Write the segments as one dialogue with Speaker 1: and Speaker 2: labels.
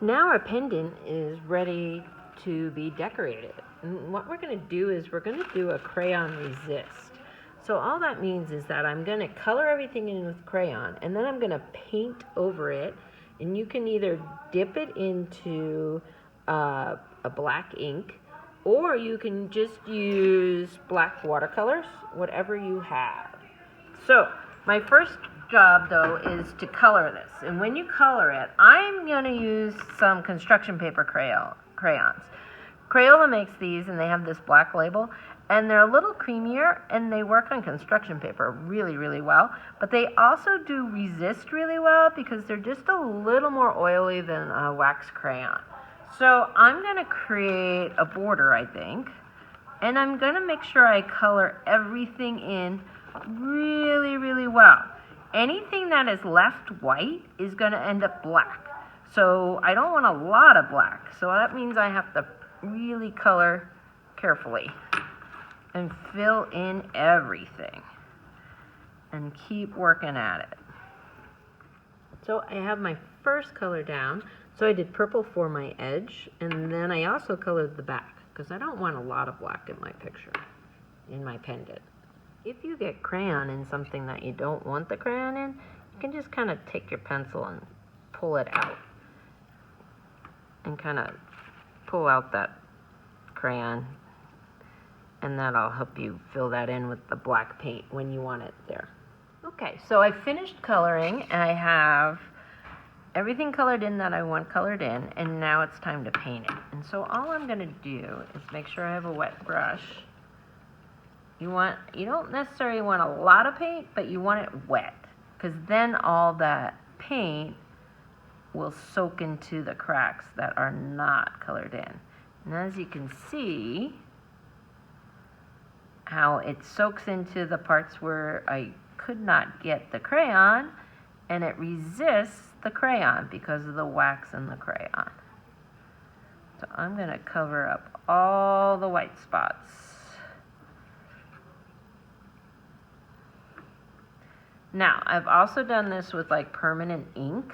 Speaker 1: Now our pendant is ready to be decorated. And what we're going to do is we're going to do a crayon resist. So all that means is that I'm going to color everything in with crayon, and then I'm going to paint over it, and you can either dip it into a black ink, or you can just use black watercolors, whatever you have. So my first job though is to color this, and when you color it, I'm going to use some construction paper crayons. Crayola makes these, and they have this black label, and they're a little creamier, and they work on construction paper really, really well, but they also do resist really well because they're just a little more oily than a wax crayon. So I'm going to create a border, I think, and I'm going to make sure I color everything in really, really well. Anything that is left white is going to end up black. So I don't want a lot of black. So that means I have to really color carefully and fill in everything and keep working at it. So I have my first color down. So I did purple for my edge, and then I also colored the back because I don't want a lot of black in my picture, in my pendant. If you get crayon in something that you don't want the crayon in, you can just kind of take your pencil and pull it out and kind of pull out that crayon, and that'll help you fill that in with the black paint when you want it there. Okay, so I finished coloring, and I have everything colored in that I want colored in, and now it's time to paint it. And so all I'm going to do is make sure I have a wet brush. You don't necessarily want a lot of paint, but you want it wet, because then all that paint will soak into the cracks that are not colored in. And as you can see, how it soaks into the parts where I could not get the crayon, and it resists the crayon because of the wax in the crayon. So I'm going to cover up all the white spots. Now, I've also done this with like permanent ink,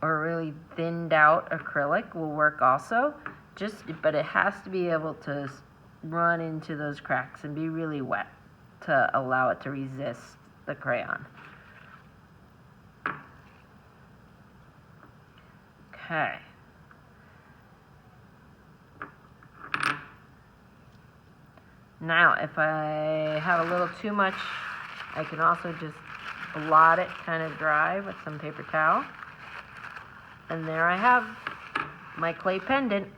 Speaker 1: or really thinned out acrylic will work also, but it has to be able to run into those cracks and be really wet to allow it to resist the crayon. Okay. Now, if I have a little too much, I can also just blot it kind of dry with some paper towel. And there I have my clay pendant.